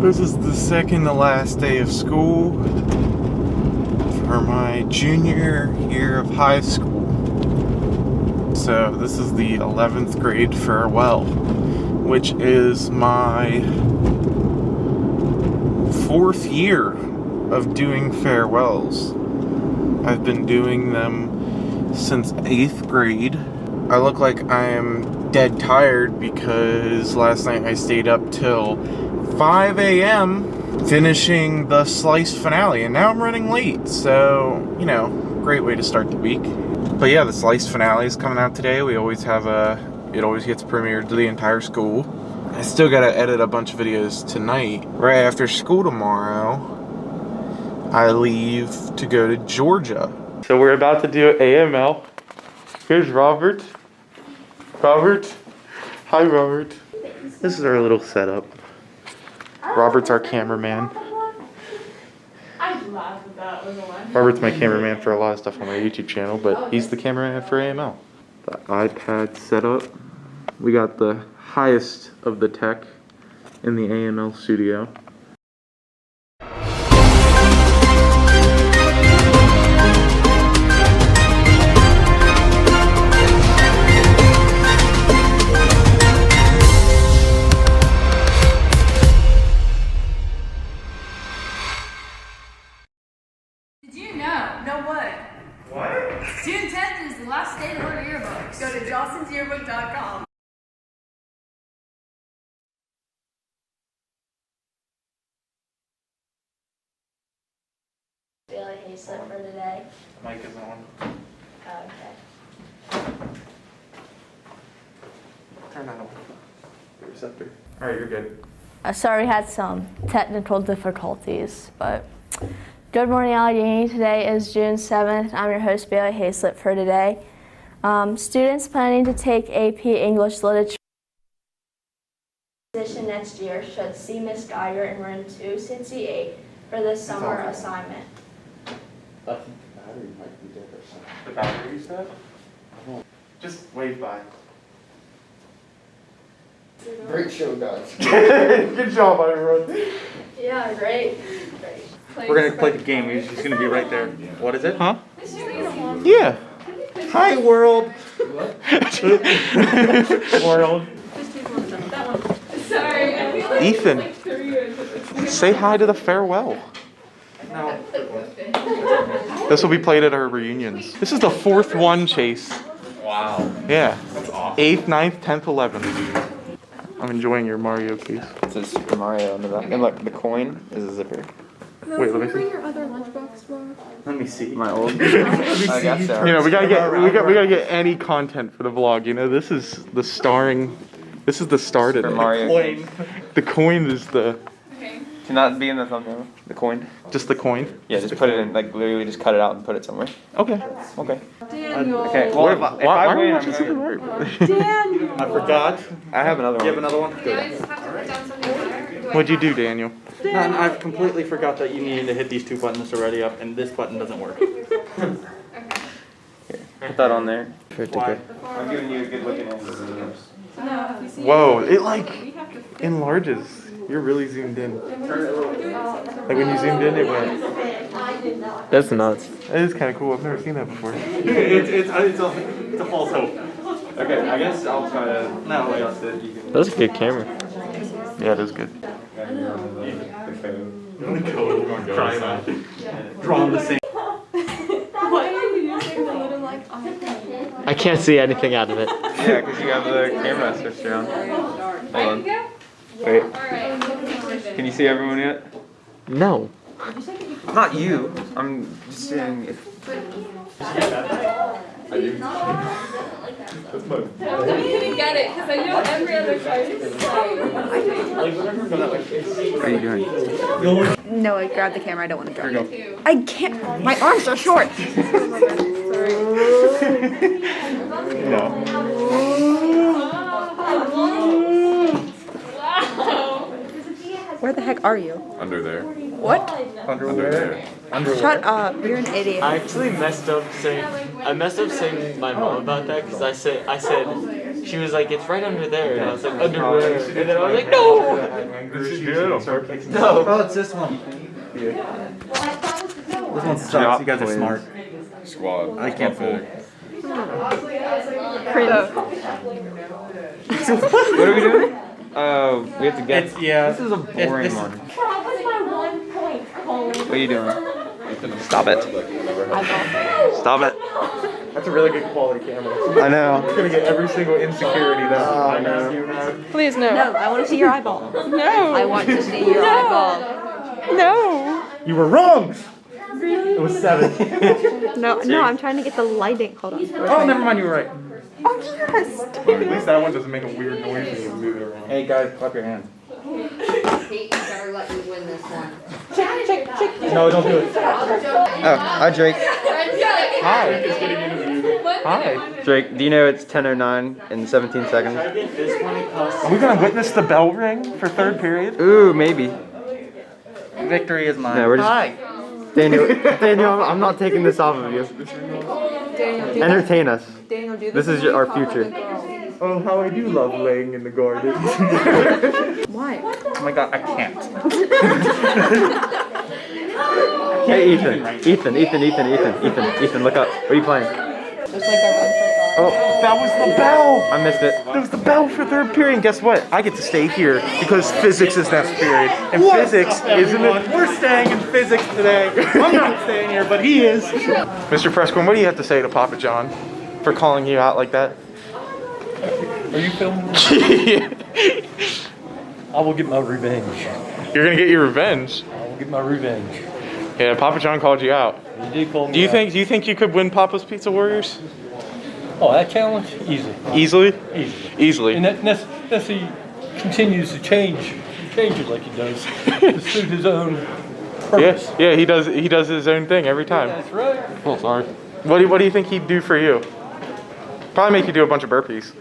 This is the second to last day of school for my junior year of high school. So this is the 11th grade farewell, which is my 4th year of doing farewells. I've been doing them since 8th grade. I look like I'm dead tired because last night I stayed up till 5 a.m. finishing the sliced finale, and now I'm running late, so, you know, great way to start the week. But yeah, the sliced finale is coming out today. We always have it always gets premiered to the entire school. I still gotta edit a bunch of videos tonight. Right after school tomorrow, I leave to go to Georgia. So we're about to do AML. Here's Robert. Robert. Hi, Robert. This is our little setup. Robert's our cameraman. I'd laugh if that was the one. Robert's my cameraman for a lot of stuff on my YouTube channel, but he's the cameraman for AML. The iPad setup. We got the highest of the tech in the AML studio. June 10th is the last day to order yearbooks. Go to johnsonsyearbook.com. Bailey Hayslip for today. Mic is on. Okay. Turn that on. The receptor. Alright, you're good. Sorry, we had some technical difficulties, but good morning, Allegheny. Today is June 7th. I'm your host, Bailey Hayslip for today. Students planning to take AP English Literature position next year should see Ms. Geiger in room 268 for this summer assignment. I think the battery might be dead or something. The battery's dead? Just wave by. Great show, guys. Good job, everyone. Yeah, great. We're gonna play the game. He's just gonna be right there. What is it? Huh? Yeah. Hi, world. World. Sorry, I feel like Ethan, it's like 3 years at this point. say hi to the farewell. No. This will be played at our reunions. This is the 4th one, Chase. Wow. Yeah. That's awesome. 8th, 9th, 10th, 11th. I'm enjoying your Mario case. It says Super Mario on the back. And look, the coin is a zipper. Wait, let me see. your other lunchbox for? Let me see. My old. I guess so. You know, we gotta get any content for the vlog. You know, this is the starring. This is the star today. Super Mario. Coin. The coin is the Okay. Cannot be in the thumbnail. The coin. just the coin. Yeah, just put it in. Like literally, just cut it out and put it somewhere. Okay. Okay. Daniel. Okay. Well, if Why I are we win, watching I'm Super going. Mario? Daniel. I forgot. I have another Do you have one. another one? Do I Good. just have to put down something there? What'd you do, Daniel? None. I completely forgot that you needed to hit these 2 buttons already up, and this button doesn't work. Okay. Put that on there. Why? I'm giving you a good looking at. No, if you see Whoa! It like we have to fit. enlarges. You're really zoomed in. We're doing this. Like when you zoomed in, it went. That's nuts. It is kind of cool. I've never seen that before. It's a false hope. Okay, I guess I'll try to. No, wait. That's a good camera. Yeah, it is good. Crying out. Drawn the same. Why are you using the little like I can't see anything out of it. Yeah, because you have the camera switched around. Hold on. Wait. Alright. Can you see everyone yet? No. Not you. I'm just saying if. I didn't get it because I know every other card is What are you doing? No, I grabbed the camera. I don't want to grab Here it. we go. I can't. My arms are short. No. Wow. Where the heck are you? Under there. What? Under there. Shut up. You're an idiot. I actually messed up saying my mom about that because I said She was like, it's right under there. And I was like, underwear. And then I was like, no! This is good. No. Oh, it's this one. This one sucks. You guys are smart. Squad. I can't fool. What are we doing? We have to guess. It's, yeah. This is a boring this- one. What are you doing? Stop it. Stop it. That's a really good quality camera. I know. It's gonna get every single insecurity that I know. Please no. No, I want to see your eyeball. No. I want to see your eyeball. No. You were wrong. It was 7. No, I'm trying to get the lighting. Hold on. Oh, never mind. You were right. Oh, yes. At least that one doesn't make a weird noise when you move it around. Hey guys, clap your hands. Kate, you better let me win this one. No, don't do it. Oh, hi Drake. Hi. Hi. Drake, do you know it's 10:09 in 17 seconds? Are we gonna witness the bell ring for 3rd period? Ooh, maybe. Victory is mine. No, we're just. Hi. Daniel, I'm not taking this off of you. Entertain us. Daniel, do This is our future. Oh, how I do love laying in the garden. Why? Oh my god, I can't. Hey, Ethan, look up. What are you playing? Oh, that was the bell. I missed it. That was the bell for 3rd period. And guess what? I get to stay here because physics is next period. And physics isn't it? We're staying in physics today. I'm not staying here, but he is. Mr. Presquin, what do you have to say to Papa John for calling you out like that? Are you filming? I will get my revenge. You're gonna get your revenge. I will get my revenge. Yeah, Papa John called you out. You did call me Do you out. think you could win Papa's Pizza Warriors? Oh, that challenge? Easy. Easily? Easy. Easily. And that Nessie continues to change. He changes like he does to suit his own purpose. Yeah, he does his own thing every time. That's right. Oh, sorry. What do you think he'd do for you? Probably make you do a bunch of burpees.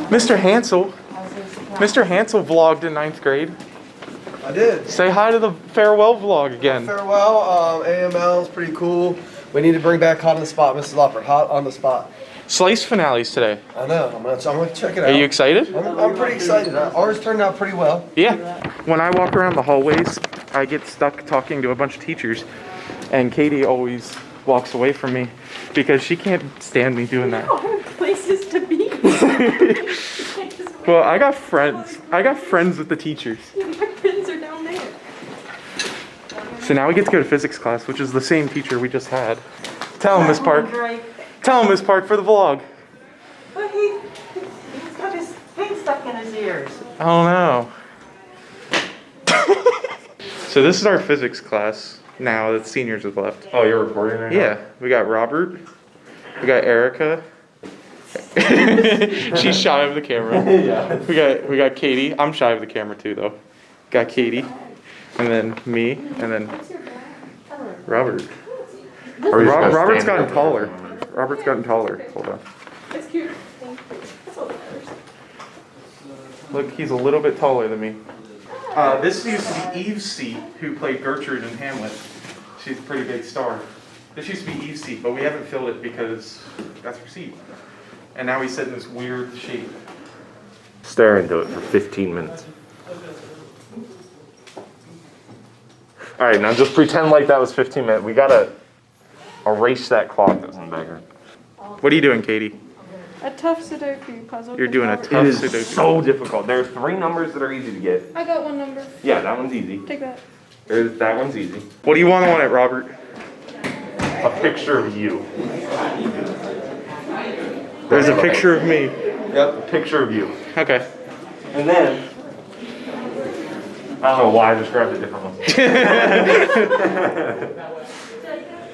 Mr. Hansel vlogged in 9th grade. I did. Say hi to the farewell vlog again. Farewell. AML is pretty cool. We need to bring back Hot on the Spot, Mrs. Loppert. Hot on the Spot. Slice finales today. I know. I'm gonna check it out. Are you excited? I'm pretty excited. Ours turned out pretty well. Yeah. When I walk around the hallways, I get stuck talking to a bunch of teachers, and Katie always walks away from me because she can't stand me doing that. Places to be. Well, I got friends. With the teachers. My friends are down there. So now we get to go to physics class, which is the same teacher we just had. Tell him, Miss Park. Tell him, Miss Park, for the vlog. But he's got his thing stuck in his ears. Oh no. So this is our physics class now that seniors have left. Oh, you're recording right now? Yeah, we got Robert. We got Erica. She's shy of the camera. Yeah. We got Katie. I'm shy of the camera too, though. Got Katie, and then me, and then Robert. Robert's gotten taller. Robert's gotten taller. Hold on. It's cute. Thank you. That's all that matters. Look, he's a little bit taller than me. This used to be Eve's seat, who played Gertrude in Hamlet. She's a pretty big star. This used to be Eve's seat, but we haven't filled it because that's her seat. And now we sit in this weird shape. Stare into it for 15 minutes. Alright, now just pretend like that was 15 minutes. We gotta erase that clock that's in the background. What are you doing, Katie? A tough Sudoku puzzle. You're doing a tough It is Sudoku. so difficult. There are 3 numbers that are easy to get. I got one number. Yeah, that one's easy. Take that. That one's easy. What do you want on it, Robert? A picture of you. There's a picture of me. Yep, a picture of you. Okay. And then, I don't know why I just grabbed a different one.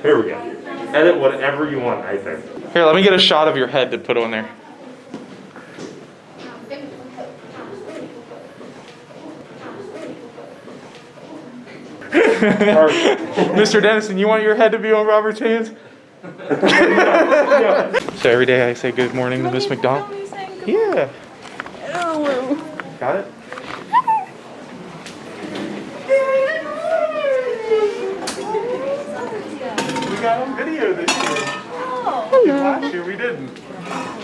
Here we go. Edit whatever you want, I think. Here, let me get a shot of your head to put on there. Mr. Dennison, you want your head to be on Robert's hands? So every day I say good morning to Miss McDonald. Yeah. Got it? We got on video this year. Last year we didn't.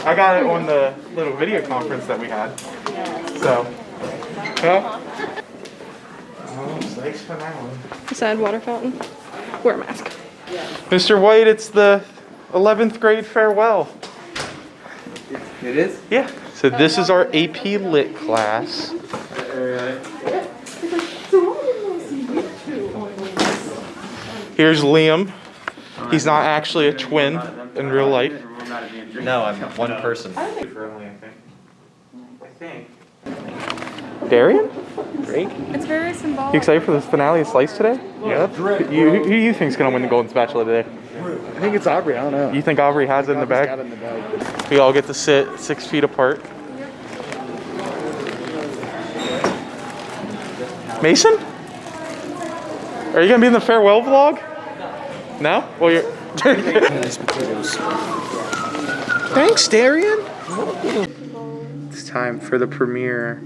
I got it on the little video conference that we had. So, yeah. Oh, nice finale. Sad water fountain. Wear a mask. Mr. White, it's the 11th grade farewell. It is? Yeah. So this is our AP Lit class. Here's Liam. He's not actually a twin in real life. No, I'm one person. I think. Darian? Great. It's very symbolic. You excited for this finale of Slice today? Yeah. Who do you think's gonna win the Golden Spatula today? I think it's Aubrey. I don't know. You think Aubrey has it in the bag? We all get to sit 6 feet apart. Mason? Are you gonna be in the farewell vlog? No? Well, you're. Thanks, Darian. It's time for the premiere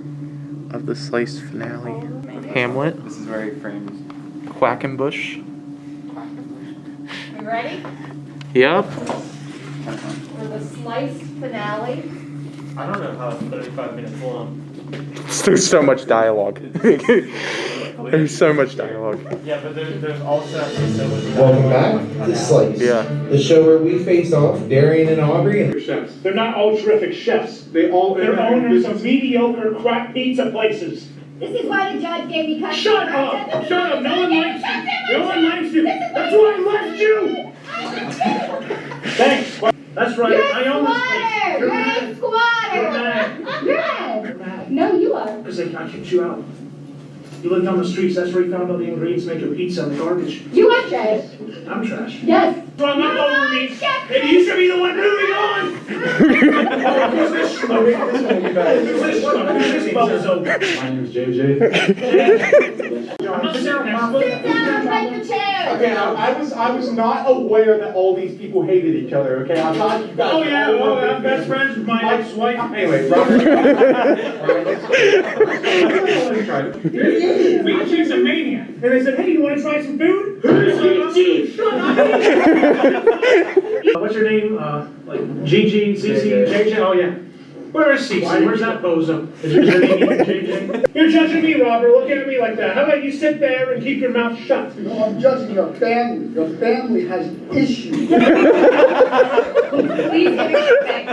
of the Slice finale. Hamlet. This is very framed. Quackenbush. You ready? Yep. For the Slice finale. I don't know how it's 35 minutes long. There's so much dialogue. There's so much dialogue. Yeah, but there's also Welcome back to Slice. Yeah. The show where we face off Darian and Aubrey and Chefs. They're not all terrific chefs. They're owners of mediocre crap pizza places. This is why the judge gave me custody. Shut up! Shut up! No one likes you! No one likes you! That's why I left you! Thanks! That's right, I own this place. You're mad. Squatter! You're mad. You're mad. No, you are. Because I kicked you out. You lived on the streets, that's where you found all the ingredients to make your pizza and the garbage. You are trash. I'm trash. Yes. So I'm not over me. Maybe you should be the one moving on! Who's this schmuck? Who's this schmuck? Who's this bubble's over? My name's JJ. I'm not sitting next to Sit down and take the chair. Okay, I was not aware that all these people hated each other, okay? I thought you guys... Oh, yeah, well, I'm best friends with my ex-wife. Anyway, Robert. We chased a maniac. And they said, hey, you want to try some food? Shut up! What's your name? Like Gigi, Cece, JJ? Oh, yeah. Where is Cece? Where's that bozo? Is your name even JJ? You're judging me, Robert. Look at me like that. How about you sit there and keep your mouth shut? No, I'm judging your family. Your family has issues. Please give respect.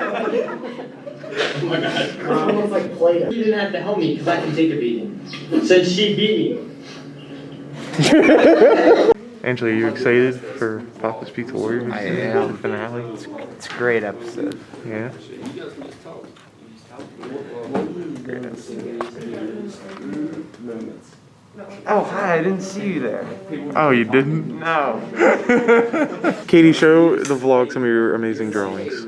Oh my God. It's almost like Play-Doh. You didn't have to help me because I can take a beating. Since she beat me. Angela, are you excited for Papa's Pizza Warriors? I am. The finale? It's a great episode. Yeah. Oh, hi, I didn't see you there. Oh, you didn't? No. Katie, show the vlog some of your amazing drawings.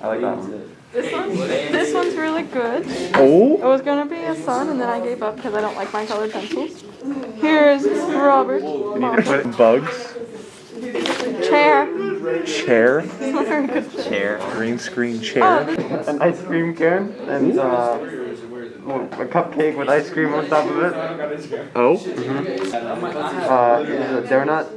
I like that one. This one's really good. Oh? It was gonna be a sun, and then I gave up because I don't like my colored pencils. Here's Robert. Bugs. Chair. Chair. Very good. Chair. Green screen chair. An ice cream cone and a cupcake with ice cream on top of it. Oh? There's a donut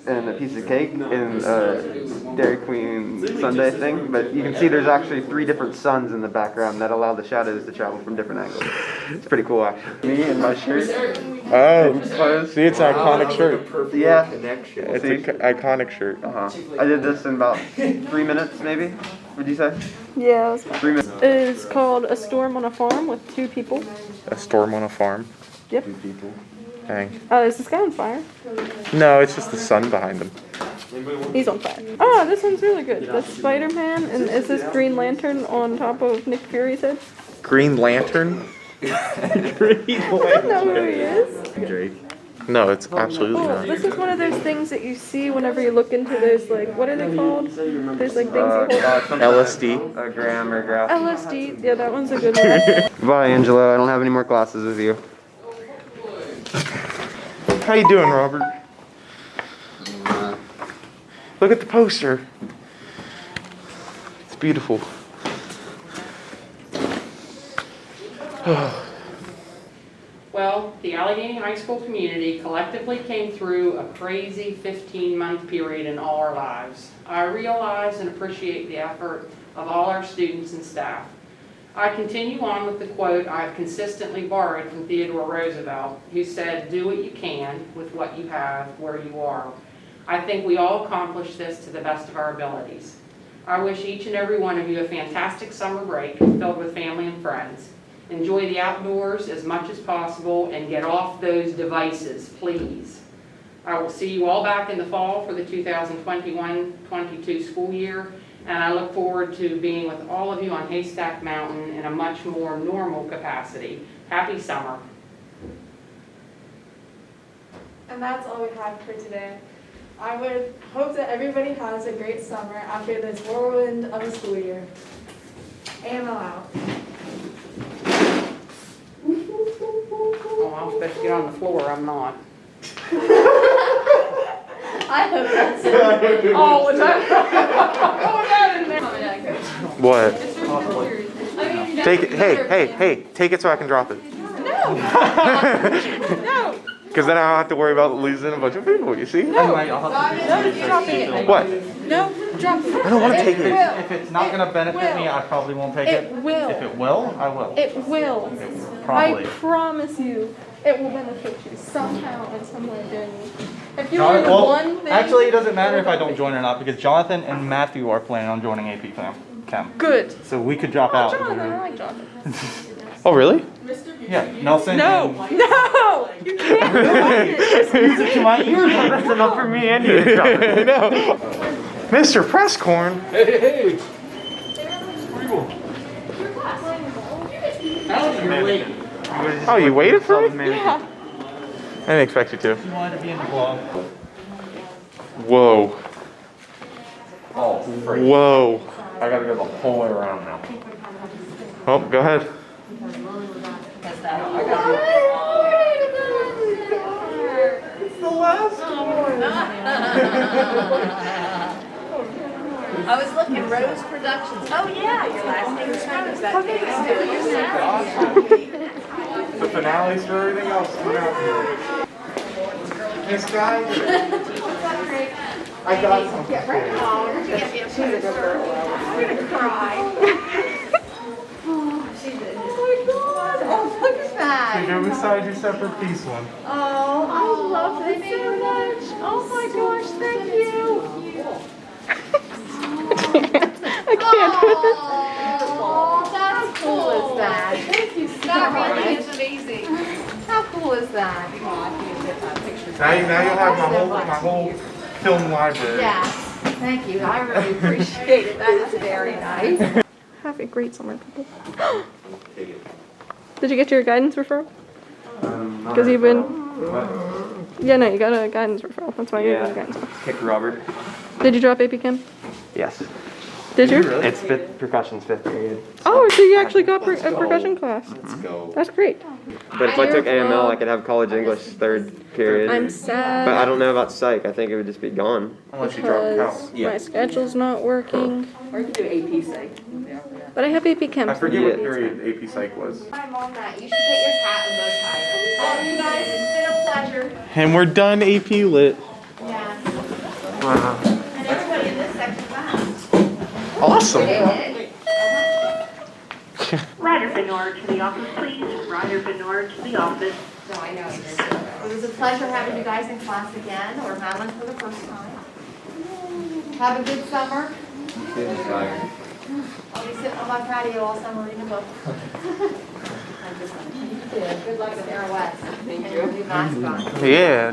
and a piece of cake and a Dairy Queen sundae thing, but you can see there's actually 3 different suns in the background that allow the shadows to travel from different angles. It's pretty cool, actually. Me and my shirt. Oh, see, it's an iconic shirt. Yeah. It's an iconic shirt. I did this in about 3 minutes, maybe. What'd you say? Yeah, it was 3 minutes. It's called A Storm on a Farm with 2 people. A storm on a farm. Yep. 2 people. Dang. Oh, is this guy on fire? No, it's just the sun behind him. He's on fire. Oh, this one's really good. That's Spider-Man, and is this Green Lantern on top of Nick Fury's head? Green Lantern? I don't know who he is. Drake. No, it's absolutely Oh, not. this is one of those things that you see whenever you look into those, like, what are they called? There's like things you hold. LSD. A gram or graph. LSD. Yeah, that one's a good one. Bye, Angela. I don't have any more classes with you. How you doing, Robert? Look at the poster. It's beautiful. Well, the Allegheny High School community collectively came through a crazy 15-month period in all our lives. I realize and appreciate the effort of all our students and staff. I continue on with the quote I have consistently borrowed from Theodore Roosevelt, who said, "Do what you can with what you have where you are." I think we all accomplish this to the best of our abilities. I wish each and every one of you a fantastic summer break filled with family and friends. Enjoy the outdoors as much as possible and get off those devices, please. I will see you all back in the fall for the 2021-22 school year, and I look forward to being with all of you on Haystack Mountain in a much more normal capacity. Happy summer. And that's all we have for today. I would hope that everybody has a great summer after this whirlwind of a school year. AML out. Oh, I'm supposed to get on the floor. I'm not. I hope that's it. Oh, was that? Oh, that in there. What? I mean, Take it. Hey, take it so I can drop it. No. No. Because then I don't have to worry about losing a bunch of people, you see? No. No, you're dropping it. What? No, drop it. I don't want to take it. If it's not going to benefit me, I probably won't take it. It will. If it will, I will. It will. Probably. I promise you, it will benefit you somehow in some way during the If you Well, learn one thing. actually, it doesn't matter if I don't join or not because Jonathan and Matthew are planning on joining AP Chem. Good. So we could drop out. Jonathan, I like Jonathan. Oh, really? Yeah, Nelson. No, no, you can't do it. Just music to my ears. That's enough for me and you. I know. Mr. Presscorn. Hey. Oh, you waited for me? Yeah. I didn't expect you to. You wanted to be in the vlog. Whoa. Oh, freak. Whoa. I gotta go the whole way around now. Oh, go ahead. It's the last one. I was looking, Rose Productions. Oh yeah, your last name is Rose. That is The finales for everything else coming out here. This guy. I got something. Oh, she's a good girl. I'm gonna cry. Oh, look at that. So go beside your separate piece one. Oh, I love this so much. Oh my gosh, thank you. I can't do this. Oh, that's cool is that? Thank you so much. That really is amazing. How cool is that? Now you'll have my whole film library. Yes, thank you. I really appreciate it. That is very nice. Have a great summer, people. Did you get your guidance referral? Because you've been. Yeah, no, you got a guidance referral. That's why you got a guidance referral. Kick Robert. Did you drop AP Chem? Yes. Did you? It's percussion's 5th period. Oh, so you actually got a percussion class. Let's go. That's great. But if I took AML, I could have college English 3rd period. I'm sad. But I don't know about psych. I think it would just be gone. Unless you drop Because out. my schedule's not working. Or you can do AP Psych. But I have AP Chem. I forget what period AP Psych was. I'm on that. You should get your hat and bow tie. Oh, you guys, it's been a pleasure. And we're done AP Lit. Yeah. Wow. And everybody in this section back. Awesome. Ryder Bernard to the office, please. Ryder Bernard to the office. No, I know. It was a pleasure having you guys in class again, or Madeline for the first time. Have a good summer. I'll be sitting on my patio all summer reading a book. Good luck with Arrowheads. Thank you. And your new mascot. Yeah.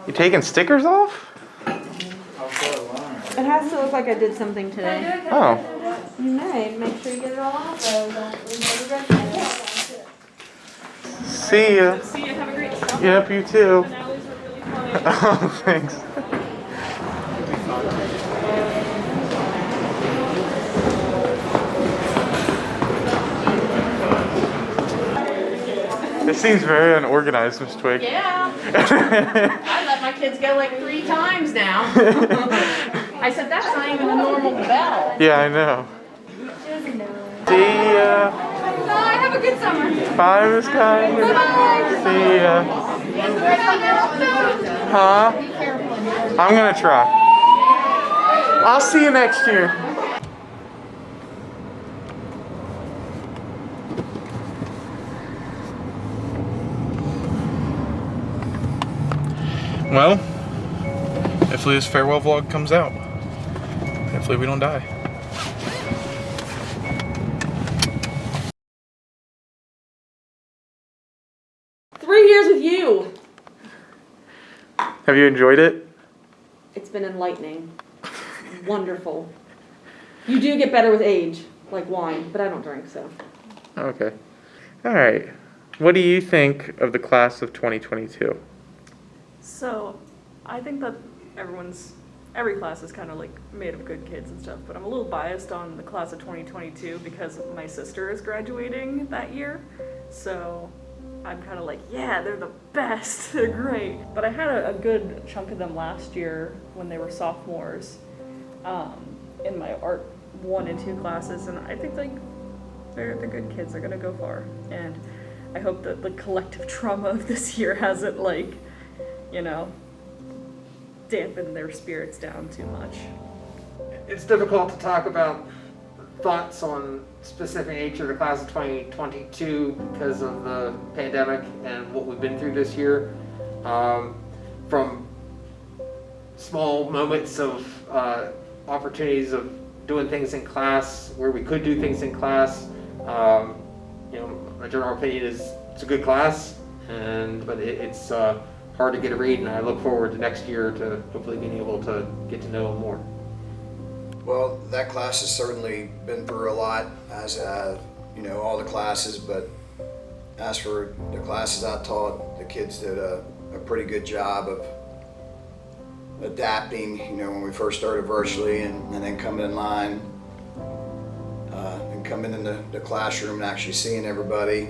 You taking stickers off? It has to look like I did something today. Oh. You may. Make sure you get it all off though. Don't leave the rest. See ya. See you. Have a great summer. Yep, you too. Finales were really funny. Oh, thanks. This seems very unorganized, Miss Twig. Yeah. I let my kids go like 3 times now. I said, that's not even a normal bell. Yeah, I know. See ya. Bye. Have a good summer. Bye, Miss Kai. See ya. Huh? I'm gonna try. I'll see you next year. Well, hopefully this farewell vlog comes out. Hopefully we don't die. Years with you. Have you enjoyed it? It's been enlightening. Wonderful. You do get better with age, like wine, but I don't drink, so. Okay. All right. What do you think of the class of 2022? So, I think that every class is kind of like made of good kids and stuff, but I'm a little biased on the class of 2022 because my sister is graduating that year. So, I'm kind of like, yeah, they're the best, they're great. But I had a good chunk of them last year when they were sophomores in my art 1 and 2 classes, and I think like they're good kids, they're gonna go far. And I hope that the collective trauma of this year hasn't like, you know, dampened their spirits down too much. It's difficult to talk about thoughts on specific nature of the class of 2022 because of the pandemic and what we've been through this year. From small moments of opportunities of doing things in class where we could do things in class. You know, my general opinion is it's a good class, but it's hard to get a read, and I look forward to next year to hopefully being able to get to know them more. Well, that class has certainly been through a lot, as you know, all the classes, but as for the classes I taught, the kids did a pretty good job of adapting, you know, when we first started virtually and then coming in line and coming in the classroom and actually seeing everybody.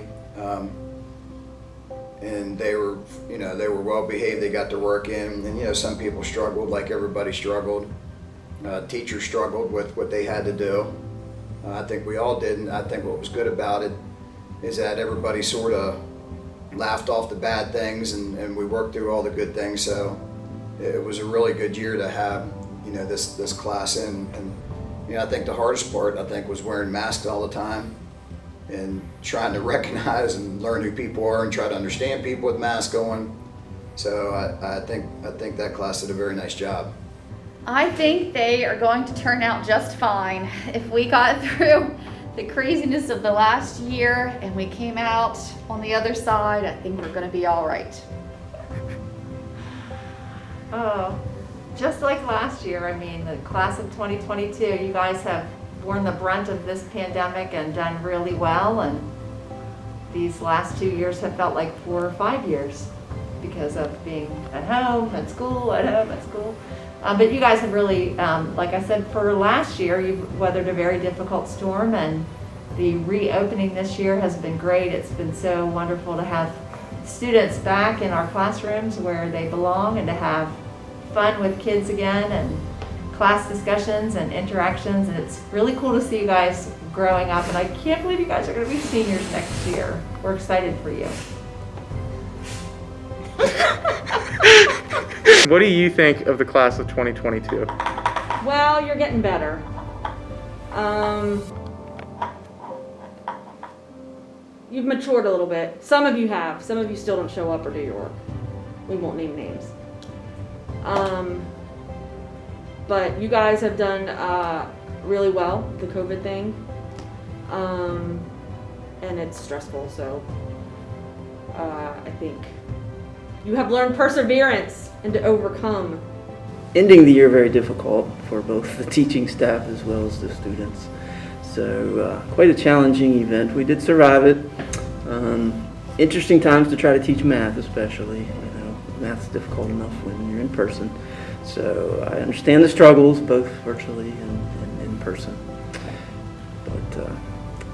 And they were, you know, they were well behaved, they got their work in, and you know, some people struggled like everybody struggled. Teachers struggled with what they had to do. I think we all did, and I think what was good about it is that everybody sort of laughed off the bad things and we worked through all the good things. So it was a really good year to have, you know, this class in. And you know, I think the hardest part, I think, was wearing masks all the time and trying to recognize and learn who people are and try to understand people with masks on. So I think that class did a very nice job. I think they are going to turn out just fine. If we got through the craziness of the last year and we came out on the other side, I think we're going to be all right. Oh, just like last year, I mean, the class of 2022, you guys have borne the brunt of this pandemic and done really well, and these last 2 years have felt like 4 or 5 years because of being at home, at school, at home, at school. But you guys have really, like I said, for last year, you've weathered a very difficult storm, and the reopening this year has been great. It's been so wonderful to have students back in our classrooms where they belong and to have fun with kids again and class discussions and interactions. And it's really cool to see you guys growing up, and I can't believe you guys are going to be seniors next year. We're excited for you. What do you think of the class of 2022? Well, you're getting better. You've matured a little bit. Some of you have. Some of you still don't show up or do your work. We won't name names. But you guys have done really well, the COVID thing. And it's stressful, so I think you have learned perseverance and to overcome. Ending the year very difficult for both the teaching staff as well as the students. So quite a challenging event. We did survive it. Interesting times to try to teach math, especially. You know, math's difficult enough when you're in person. So I understand the struggles, both virtually and in person. But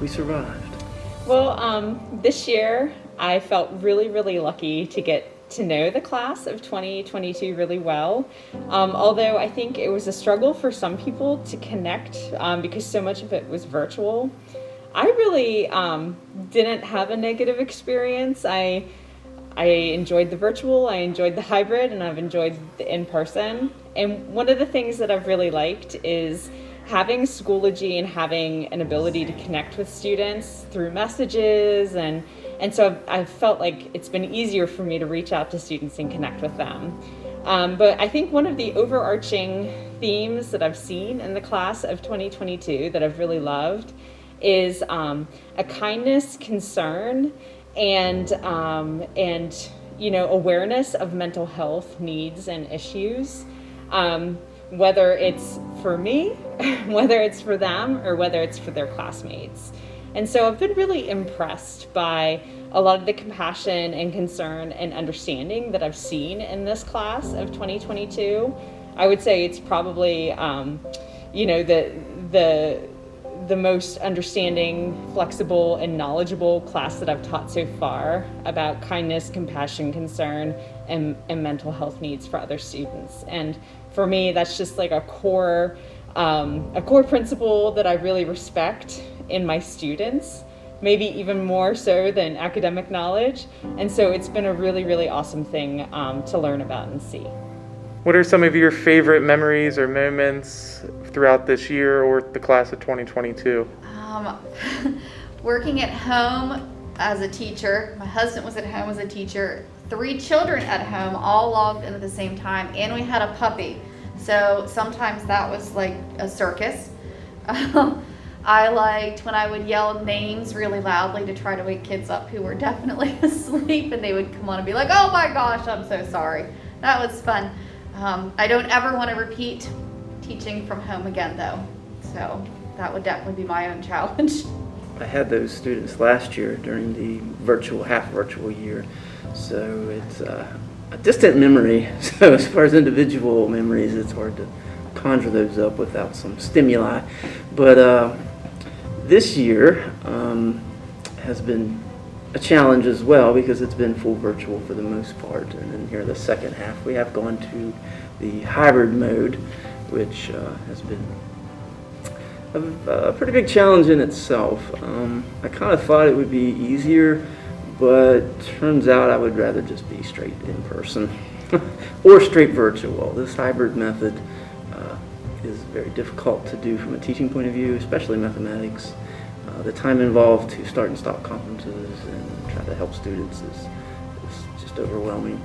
we survived. Well, this year I felt really lucky to get to know the class of 2022 really well. Although I think it was a struggle for some people to connect because so much of it was virtual. I really didn't have a negative experience. I I enjoyed the virtual, I enjoyed the hybrid, and I've enjoyed the in-person. And one of the things that I've really liked is having Schoology and having an ability to connect with students through messages, and so I've felt like it's been easier for me to reach out to students and connect with them. But I think one of the overarching themes that I've seen in the class of 2022 that I've really loved is a kindness, concern, and awareness of mental health needs and issues, whether it's for me, whether it's for them, or whether it's for their classmates. And so I've been really impressed by a lot of the compassion and concern and understanding that I've seen in this class of 2022. I would say it's probably, the most understanding, flexible, and knowledgeable class that I've taught so far about kindness, compassion, concern, and mental health needs for other students. And for me, that's just like a core principle that I really respect in my students, maybe even more so than academic knowledge. And so it's been a really, really awesome thing to learn about and see. What are some of your favorite memories or moments throughout this year or the class of 2022? Working at home as a teacher, my husband was at home as a teacher, 3 children at home all logged in at the same time, and we had a puppy. So sometimes that was like a circus. I liked when I would yell names really loudly to try to wake kids up who were definitely asleep, and they would come on and be like, "Oh my gosh, I'm so sorry." That was fun. I don't ever want to repeat teaching from home again though. So that would definitely be my own challenge. I had those students last year during the half virtual year. So it's a distant memory. So as far as individual memories, it's hard to conjure those up without some stimuli. But this year has been a challenge as well because it's been full virtual for the most part. And then here the second half, we have gone to the hybrid mode, which has been a pretty big challenge in itself. I kind of thought it would be easier, but turns out I would rather just be straight in person or straight virtual. This hybrid method is very difficult to do from a teaching point of view, especially mathematics. The time involved to start and stop conferences and try to help students is just overwhelming.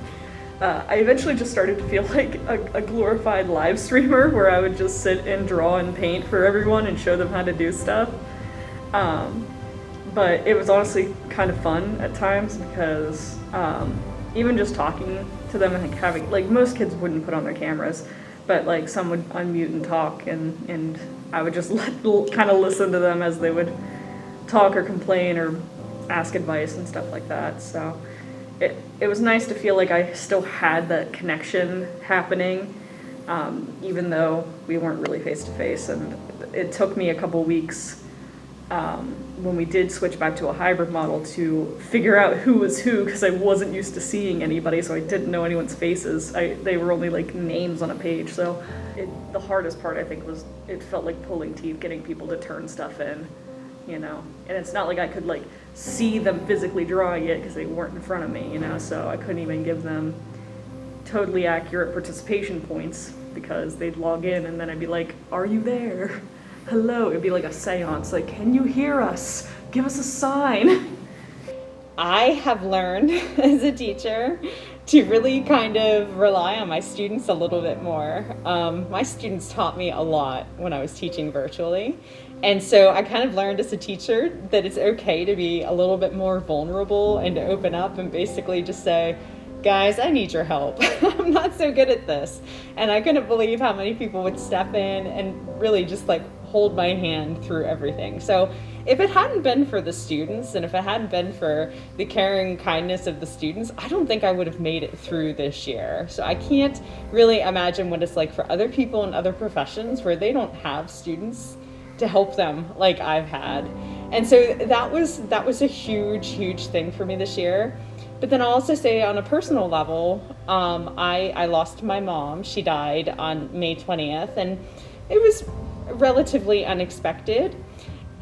I eventually just started to feel like a glorified live streamer where I would just sit and draw and paint for everyone and show them how to do stuff. But it was honestly kind of fun at times because even just talking to them and having, like, most kids wouldn't put on their cameras, but like some would unmute and talk, and I would just kind of listen to them as they would talk or complain or ask advice and stuff like that. So it was nice to feel like I still had that connection happening, even though we weren't really face to face. And it took me a couple weeks when we did switch back to a hybrid model to figure out who was who, because I wasn't used to seeing anybody, so I didn't know anyone's faces. They were only like names on a page. So the hardest part, I think, was it felt like pulling teeth getting people to turn stuff in. And it's not like I could like see them physically drawing it because they weren't in front of me, so I couldn't even give them totally accurate participation points because they'd log in and then I'd be like, "Are you there? Hello." It'd be like a seance, like, "Can you hear us? Give us a sign." I have learned as a teacher to really kind of rely on my students a little bit more. My students taught me a lot when I was teaching virtually. And so I kind of learned as a teacher that it's okay to be a little bit more vulnerable and to open up and basically just say, "Guys, I need your help. I'm not so good at this." And I couldn't believe how many people would step in and really just like hold my hand through everything. So if it hadn't been for the students and if it hadn't been for the caring kindness of the students, I don't think I would have made it through this year. So I can't really imagine what it's like for other people in other professions where they don't have students to help them like I've had. And so that was a huge thing for me this year. But then I'll also say on a personal level, I lost my mom. She died on May 20th, and it was relatively unexpected.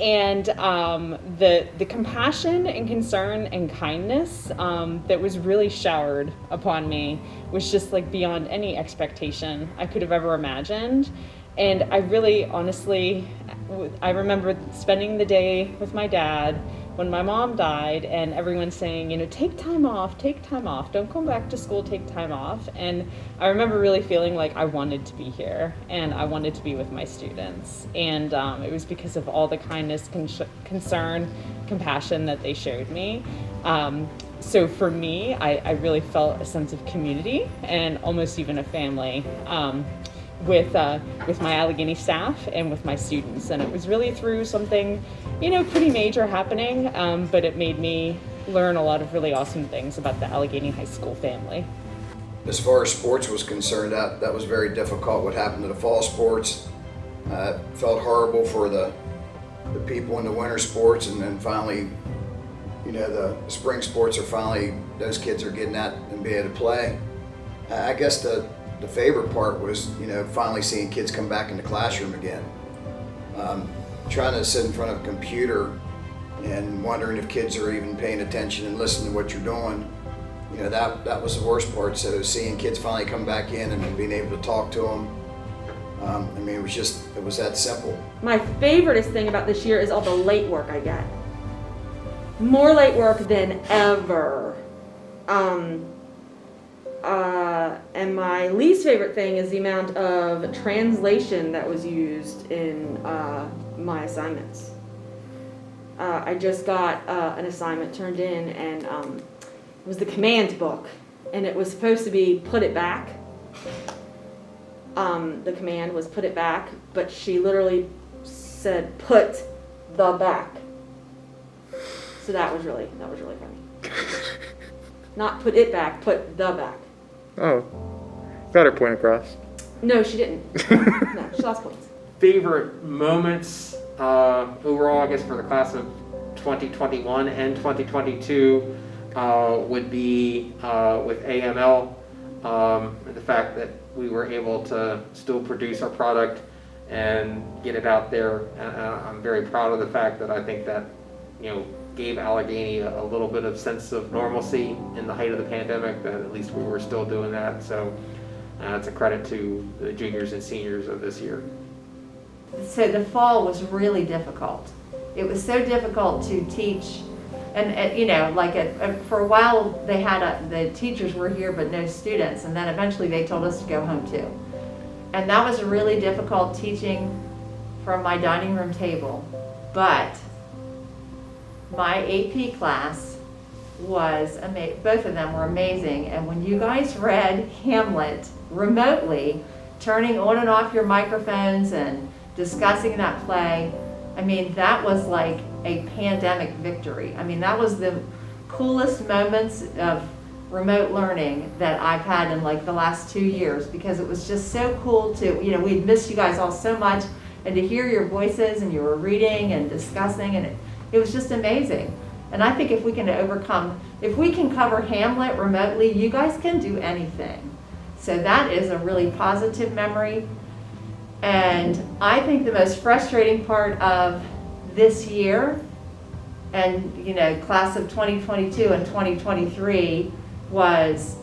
And the compassion and concern and kindness that was really showered upon me was just like beyond any expectation I could have ever imagined. And I really, honestly, I remember spending the day with my dad when my mom died, and everyone saying, you know, take time off, don't come back to school, take time off. And I remember really feeling like I wanted to be here and I wanted to be with my students. And it was because of all the kindness, concern, compassion that they showed me. So for me, I really felt a sense of community and almost even a family with my Allegheny staff and with my students. And it was really through something, you know, pretty major happening, but it made me learn a lot of really awesome things about the Allegheny High School family. As far as sports was concerned, that was very difficult. What happened to the fall sports, felt horrible for the people in the winter sports, and then finally, you know, the spring sports are finally, those kids are getting out and being able to play. I guess the favorite part was, you know, finally seeing kids come back in the classroom again. Trying to sit in front of a computer and wondering if kids are even paying attention and listening to what you're doing, you know, that was the worst part. So seeing kids finally come back in and being able to talk to them, I mean, it was that simple. My favoriteest thing about this year is all the late work I get. More late work than ever. And my least favorite thing is the amount of translation that was used in my assignments. I just got an assignment turned in, and it was the command book, and it was supposed to be put it back. The command was put it back, but she literally said put the back. So that was really funny. Not put it back, put the back. Oh, got her point across. No, she didn't. No, she lost points. Favorite moments overall, I guess, for the class of 2021 and 2022 would be with AML, and the fact that we were able to still produce our product and get it out there. And I'm very proud of the fact that I think that, you know, gave Allegheny a little bit of sense of normalcy in the height of the pandemic, that at least we were still doing that. So it's a credit to the juniors and seniors of this year. So the fall was really difficult. It was so difficult to teach, and you know, like for a while they had the teachers were here but no students, and then eventually they told us to go home too. And that was really difficult teaching from my dining room table. But my AP class was amazing. Both of them were amazing. And when you guys read Hamlet remotely, turning on and off your microphones and discussing that play, I mean, that was like a pandemic victory. I mean, that was the coolest moments of remote learning that I've had in like the last 2 years, because it was just so cool to, you know, we'd missed you guys all so much, and to hear your voices and you were reading and discussing, and it was just amazing. And I think if we can cover Hamlet remotely, you guys can do anything. So that is a really positive memory. And I think the most frustrating part of this year, and you know, class of 2022 and 2023, was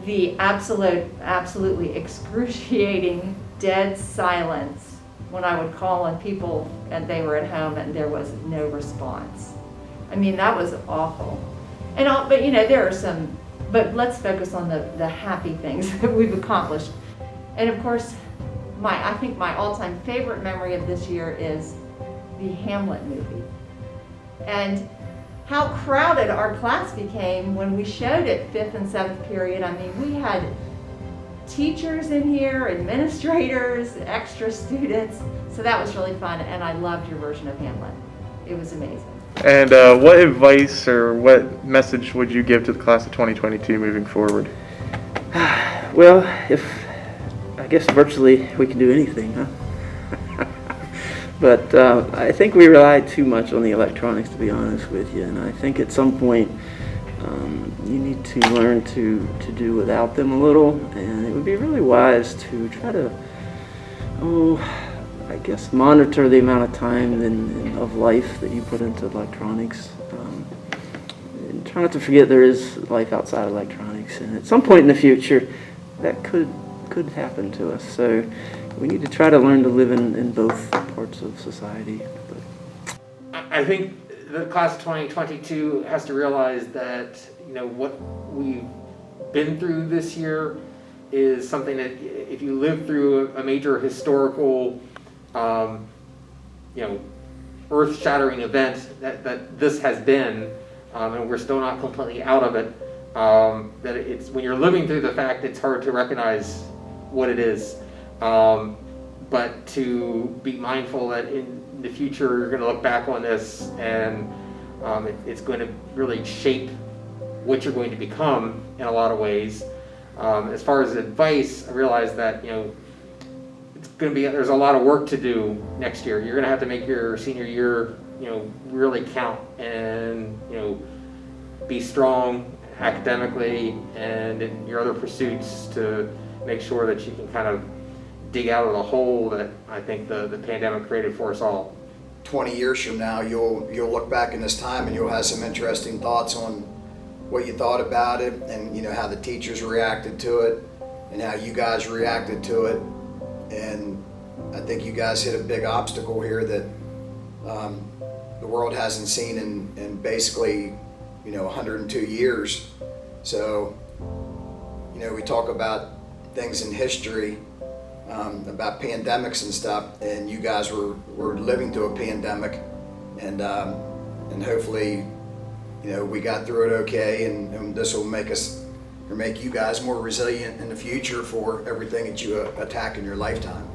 the absolutely excruciating dead silence when I would call on people and they were at home and there was no response. I mean, that was awful. But you know, there are some, but let's focus on the happy things that we've accomplished. And of course, I think my all-time favorite memory of this year is the Hamlet movie. And how crowded our class became when we showed it 5th and 7th period. I mean, we had teachers in here, administrators, extra students. So that was really fun, and I loved your version of Hamlet. It was amazing. And what advice or what message would you give to the class of 2022 moving forward? Well, I guess virtually we can do anything, huh? But I think we rely too much on the electronics, to be honest with you. And I think at some point you need to learn to do without them a little. And it would be really wise to try to, I guess, monitor the amount of time of life that you put into electronics. And try not to forget there is life outside electronics, and at some point in the future, that could happen to us. So we need to try to learn to live in both parts of society. I think the class of 2022 has to realize that, you know, what we've been through this year is something that if you live through a major historical, you know, earth-shattering event that this has been, and we're still not completely out of it, that it's, when you're living through the fact, it's hard to recognize what it is. But to be mindful that in the future you're going to look back on this and it's going to really shape what you're going to become in a lot of ways. As far as advice, I realize that, you know, it's going to be, there's a lot of work to do next year. You're going to have to make your senior year, you know, really count and, you know, be strong academically and in your other pursuits to make sure that you can kind of dig out of the hole that I think the pandemic created for us all. 20 years from now, you'll look back in this time and you'll have some interesting thoughts on what you thought about it, and you know how the teachers reacted to it and how you guys reacted to it. And I think you guys hit a big obstacle here that the world hasn't seen in basically, you know, 102 years. So, you know, we talk about things in history, about pandemics and stuff, and you guys were living through a pandemic, and hopefully, you know, we got through it okay, and this will make us, or make you guys more resilient in the future for everything that you attack in your lifetime.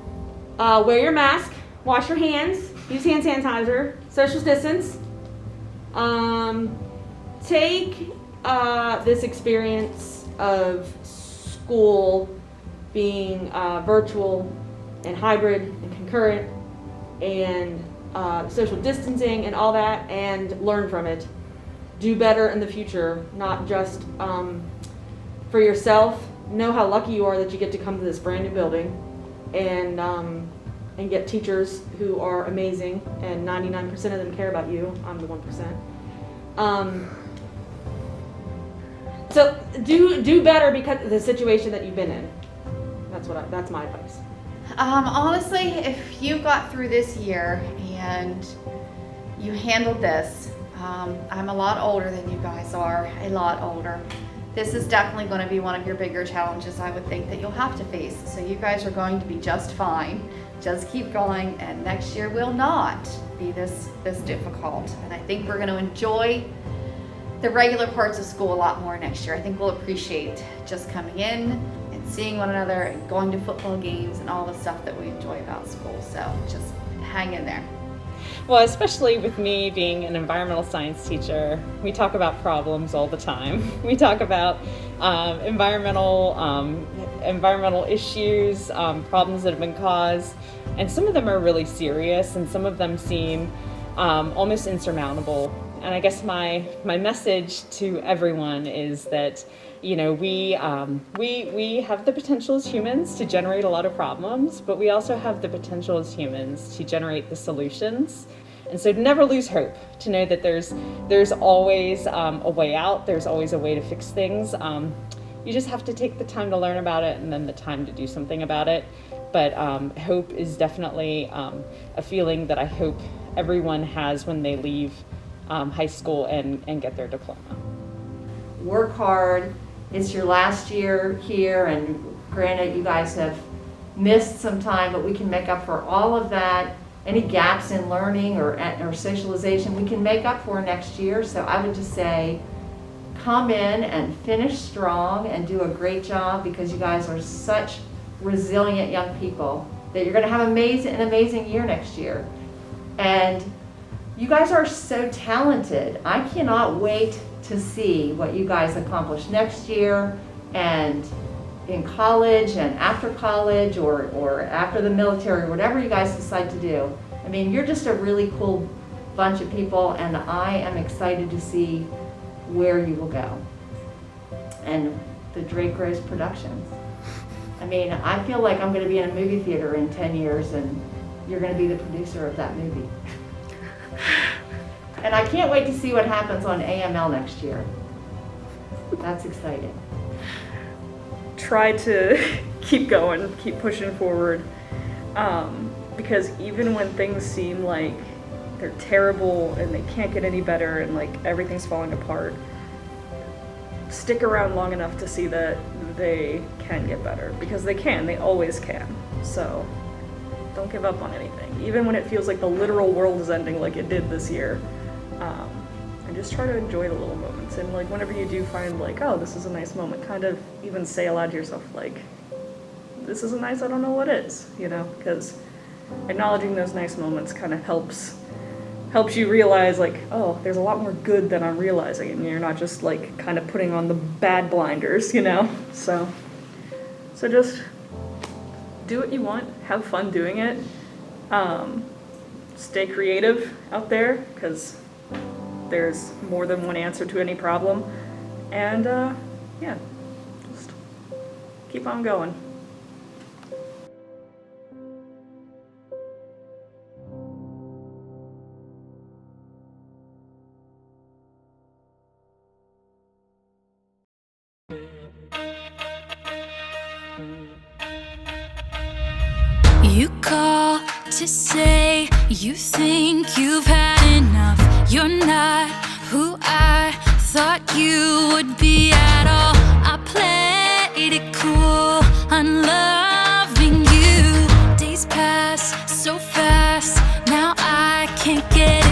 Wear your mask, wash your hands, use hand sanitizer, social distance. Take this experience of school being virtual and hybrid and concurrent and social distancing and all that, and learn from it. Do better in the future, not just for yourself. Know how lucky you are that you get to come to this brand new building and get teachers who are amazing, and 99% of them care about you. I'm the 1%. So do better because of the situation that you've been in. That's my advice. Honestly, if you got through this year and you handled this, I'm a lot older than you guys are, a lot older. This is definitely going to be one of your bigger challenges, I would think, that you'll have to face. So you guys are going to be just fine. Just keep going, and next year will not be this difficult. And I think we're going to enjoy the regular parts of school a lot more next year. I think we'll appreciate just coming in and seeing one another and going to football games and all the stuff that we enjoy about school. So just hang in there. Well, especially with me being an environmental science teacher, we talk about problems all the time. We talk about environmental issues, problems that have been caused, and some of them are really serious, and some of them seem almost insurmountable. And I guess my message to everyone is that, you know, we have the potential as humans to generate a lot of problems, but we also have the potential as humans to generate the solutions. And so to never lose hope, to know that there's always a way out, there's always a way to fix things. You just have to take the time to learn about it and then the time to do something about it. But hope is definitely a feeling that I hope everyone has when they leave high school and get their diploma. Work hard. It's your last year here, and granted you guys have missed some time, but we can make up for all of that. Any gaps in learning or socialization we can make up for next year. So I would just say come in and finish strong and do a great job, because you guys are such resilient young people that you're going to have an amazing year next year. And you guys are so talented. I cannot wait to see what you guys accomplish next year and in college and after college or after the military, or whatever you guys decide to do. I mean, you're just a really cool bunch of people, and I am excited to see where you will go. And the Drake Rose Productions. I mean, I feel like I'm going to be in a movie theater in 10 years, and you're going to be the producer of that movie. And I can't wait to see what happens on AML next year. That's exciting. Try to keep going, keep pushing forward, because even when things seem like they're terrible and they can't get any better and like everything's falling apart, stick around long enough to see that they can get better, because they can, they always can. So don't give up on anything, even when it feels like the literal world is ending like it did this year. And just try to enjoy the little moments, and like whenever you do find like, oh, this is a nice moment, kind of even say aloud to yourself like, this isn't nice, I don't know what is, you know, because acknowledging those nice moments kind of helps you realize like, oh, there's a lot more good than I'm realizing, and you're not just like kind of putting on the bad blinders, you know. So just do what you want, have fun doing it, stay creative out there, because there's more than one answer to any problem, and yeah, just keep on going. You call to say you think you've had enough. You're not who I thought you would be at all. I played it cool, unloving you. Days pass so fast, now I can't get